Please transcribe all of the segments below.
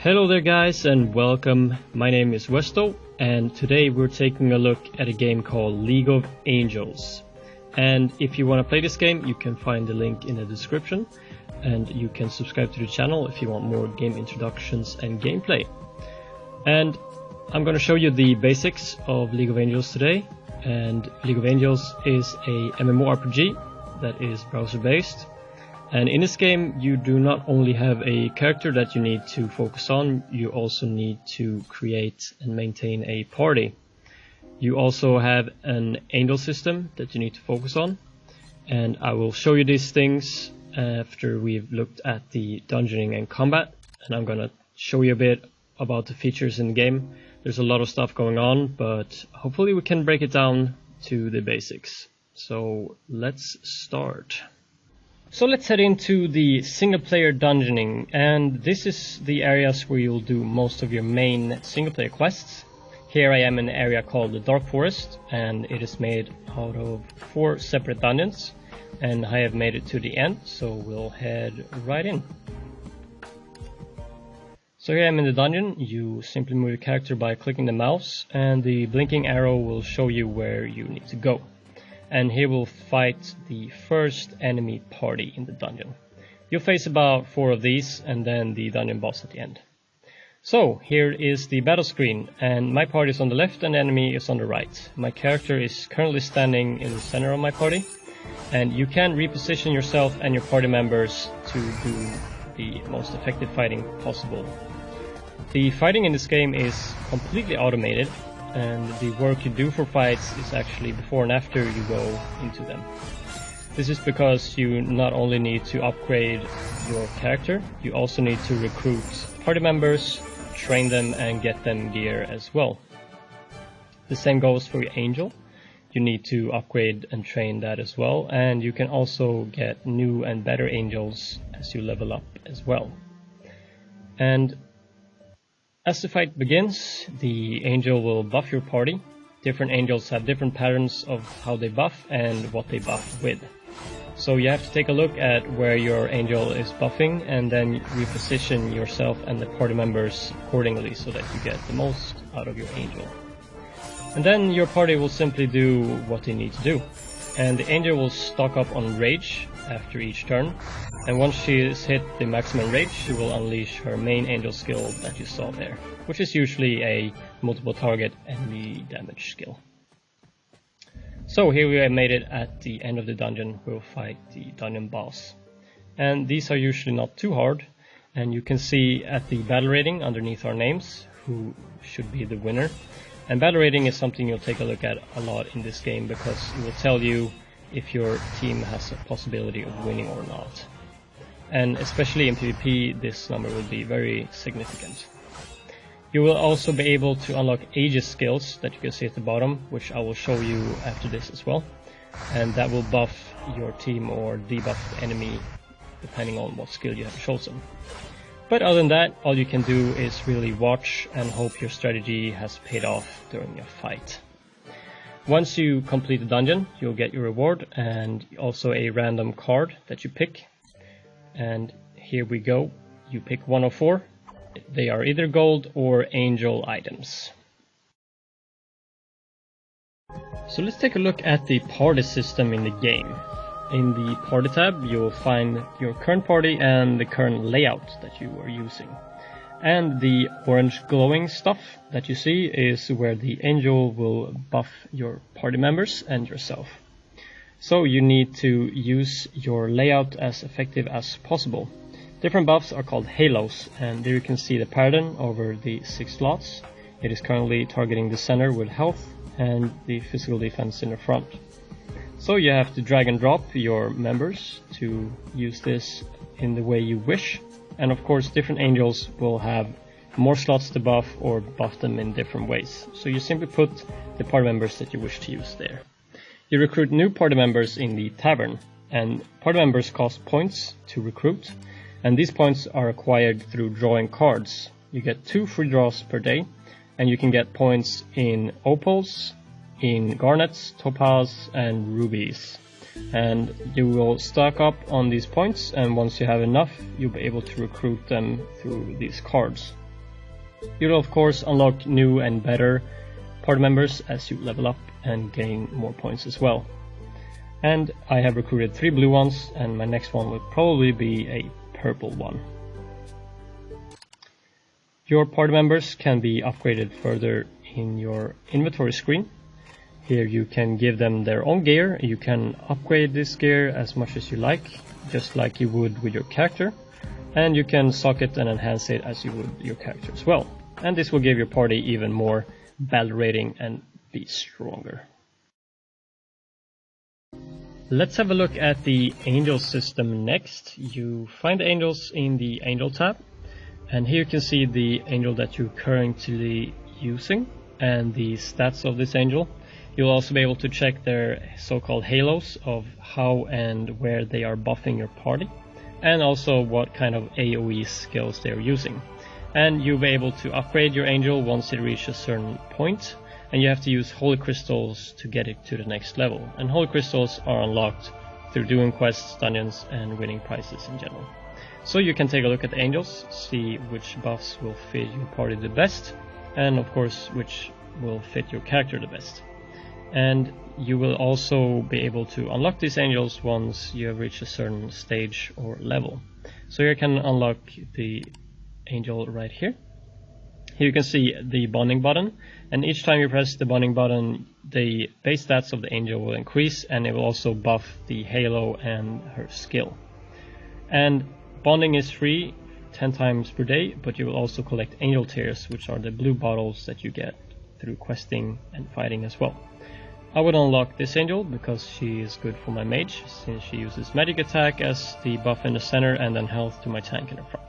Hello there guys and welcome. My name is Westo and today we're taking a look at a game called League of Angels. And if you want to play this game, you can find the link in the description, and you can subscribe to the channel if you want more game introductions and gameplay. And I'm going to show you the basics of League of Angels today. And League of Angels is a MMORPG that is browser based. And in this game you do not only have a character that you need to focus on, you also need to create and maintain a party. You also have an angel system that you need to focus on, and I will show you these things after we've looked at the dungeoning and combat, and I'm gonna show you a bit about the features in the game. There's a lot of stuff going on, but hopefully we can break it down to the basics. So let's start. So let's head into the single player dungeoning, and this is the areas where you'll do most of your main single player quests. Here I am in an area called the Dark Forest, and it is made out of 4 separate dungeons, and I have made it to the end, so we'll head right in. So here I am in the dungeon. You simply move your character by clicking the mouse, and the blinking arrow will show you where you need to go. And here we'll fight the first enemy party in the dungeon. You'll face about 4 of these, and then the dungeon boss at the end. So here is the battle screen, and my party is on the left and the enemy is on the right. My character is currently standing in the center of my party, and you can reposition yourself and your party members to do the most effective fighting possible. The fighting in this game is completely automated, and the work you do for fights is actually before and after you go into them. This is because you not only need to upgrade your character, you also need to recruit party members, train them and get them gear as well. The same goes for your angel. You need to upgrade and train that as well, and you can also get new and better angels as you level up as well. And as the fight begins, the angel will buff your party. Different angels have different patterns of how they buff and what they buff with. So you have to take a look at where your angel is buffing and then reposition yourself and the party members accordingly so that you get the most out of your angel. And then your party will simply do what they need to do. And the angel will stock up on rage after each turn. And once she has hit the maximum rage, she will unleash her main angel skill that you saw there, which is usually a multiple target enemy damage skill. So here we have made it at the end of the dungeon. We'll fight the dungeon boss. And these are usually not too hard, and you can see at the battle rating underneath our names who should be the winner. And battle rating is something you'll take a look at a lot in this game, because it will tell you if your team has a possibility of winning or not. And especially in PvP, this number will be very significant. You will also be able to unlock Aegis skills that you can see at the bottom, which I will show you after this as well. And that will buff your team or debuff the enemy depending on what skill you have chosen. But other than that, all you can do is really watch and hope your strategy has paid off during your fight. Once you complete the dungeon, you'll get your reward and also a random card that you pick. And here we go. You pick 1 of 4. They are either gold or angel items. So let's take a look at the party system in the game. In the party tab, you'll find your current party and the current layout that you are using. And the orange glowing stuff that you see is where the angel will buff your party members and yourself. So you need to use your layout as effective as possible. Different buffs are called halos, and there you can see the pattern over the 6 slots. It is currently targeting the center with health and the physical defense in the front. So you have to drag and drop your members to use this in the way you wish. And of course different angels will have more slots to buff or buff them in different ways. So you simply put the party members that you wish to use there. You recruit new party members in the tavern, and party members cost points to recruit. And these points are acquired through drawing cards. You get 2 free draws per day, and you can get points in opals, in garnets, topaz and rubies. And you will stock up on these points, and once you have enough, you'll be able to recruit them through these cards. You'll of course unlock new and better party members as you level up and gain more points as well. And I have recruited 3 blue ones, and my next one will probably be a purple one. Your party members can be upgraded further in your inventory screen. Here you can give them their own gear. You can upgrade this gear as much as you like, just like you would with your character. And you can socket and enhance it as you would your character as well. And this will give your party even more battle rating and be stronger. Let's have a look at the angel system next. You find the angels in the angel tab, and here you can see the angel that you're currently using and the stats of this angel. You'll also be able to check their so-called halos of how and where they are buffing your party, and also what kind of AoE skills they're using. And you'll be able to upgrade your angel once it reaches a certain point, and you have to use holy crystals to get it to the next level. And holy crystals are unlocked through doing quests, dungeons, and winning prizes in general. So you can take a look at the angels, see which buffs will fit your party the best, and of course which will fit your character the best. And you will also be able to unlock these angels once you have reached a certain stage or level. So you can unlock the angel right here. Here you can see the bonding button, and each time you press the bonding button, the base stats of the angel will increase, and it will also buff the halo and her skill. And bonding is free 10 times per day, but you will also collect angel tears, which are the blue bottles that you get through questing and fighting as well. I would unlock this angel because she is good for my mage, since she uses magic attack as the buff in the center and then health to my tank in the front.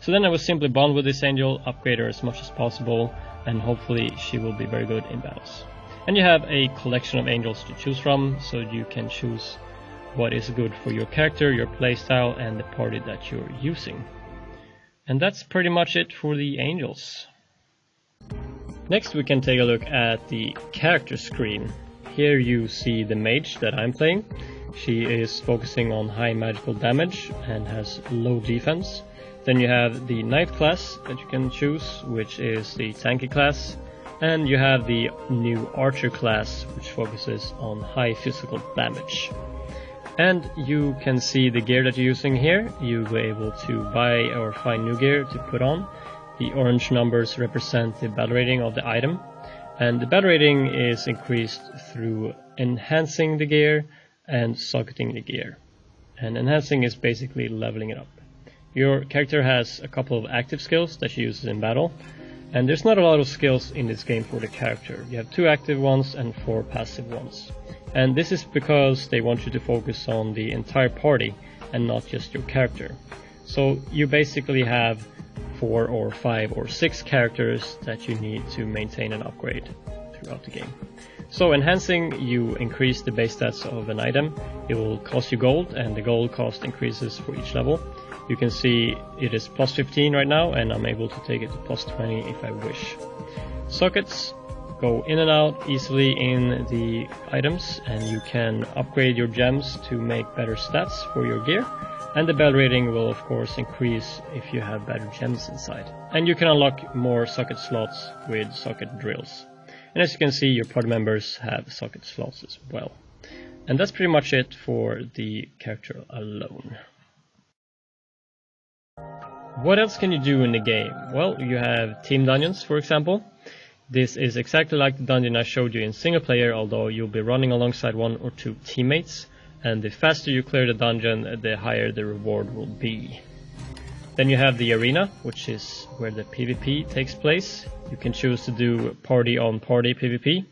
So then I will simply bond with this angel, upgrade her as much as possible, and hopefully she will be very good in battles. And you have a collection of angels to choose from, so you can choose what is good for your character, your playstyle, and the party that you're using. And that's pretty much it for the angels. Next we can take a look at the character screen. Here you see the mage that I'm playing. She is focusing on high magical damage and has low defense. Then you have the knight class that you can choose, which is the tanky class. And you have the new archer class, which focuses on high physical damage. And you can see the gear that you're using here. You'll be able to buy or find new gear to put on. The orange numbers represent the battle rating of the item. And the battle rating is increased through enhancing the gear and socketing the gear. And enhancing is basically leveling it up. Your character has a couple of active skills that she uses in battle. And there's not a lot of skills in this game for the character. You have 2 active ones and 4 passive ones. And this is because they want you to focus on the entire party and not just your character. So you basically have 4 or 5 or 6 characters that you need to maintain and upgrade throughout the game. So enhancing, you increase the base stats of an item. It will cost you gold, and the gold cost increases for each level. You can see it is plus 15 right now, and I'm able to take it to plus 20 if I wish. Sockets go in and out easily in the items, and you can upgrade your gems to make better stats for your gear. And the battle rating will of course increase if you have better gems inside. And you can unlock more socket slots with socket drills. And as you can see, your party members have socket slots as well. And that's pretty much it for the character alone. What else can you do in the game? Well, you have team dungeons, for example. This is exactly like the dungeon I showed you in single player, although you'll be running alongside 1 or 2 teammates. And the faster you clear the dungeon, the higher the reward will be. Then you have the arena, which is where the PvP takes place. You can choose to do party-on-party PvP.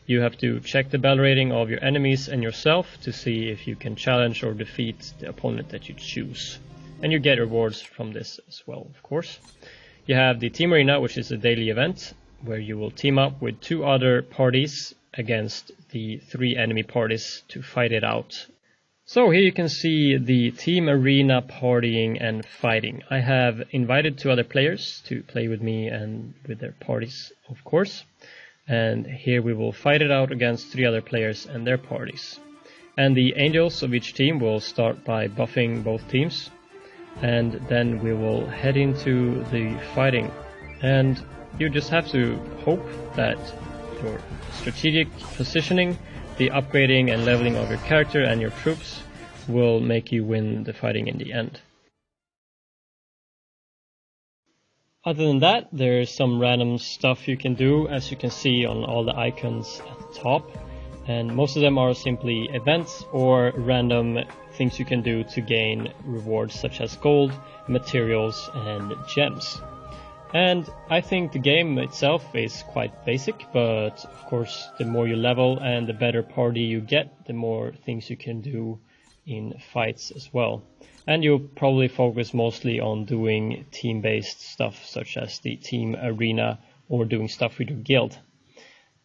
You have to check the battle rating of your enemies and yourself to see if you can challenge or defeat the opponent that you choose. And you get rewards from this as well, of course. You have the team arena, which is a daily event, where you will team up with 2 other parties against the 3 enemy parties to fight it out. So here you can see the team arena partying and fighting. I have invited 2 other players to play with me and with their parties, of course. And here we will fight it out against 3 other players and their parties. And the angels of each team will start by buffing both teams. And then we will head into the fighting and you just have to hope that your strategic positioning, the upgrading and leveling of your character and your troops will make you win the fighting in the end. Other than that, there's some random stuff you can do, as you can see on all the icons at the top, and most of them are simply events or random things you can do to gain rewards such as gold, materials and gems. And I think the game itself is quite basic, but of course the more you level and the better party you get, the more things you can do in fights as well. And you'll probably focus mostly on doing team-based stuff such as the team arena or doing stuff with your guild.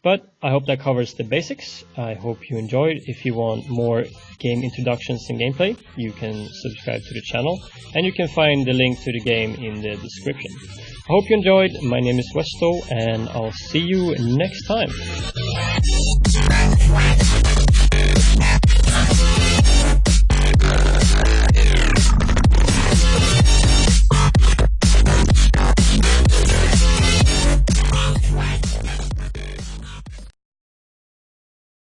But I hope that covers the basics. I hope you enjoyed. If you want more game introductions and gameplay, you can subscribe to the channel, and you can find the link to the game in the description. I hope you enjoyed. My name is Westo, and I'll see you next time.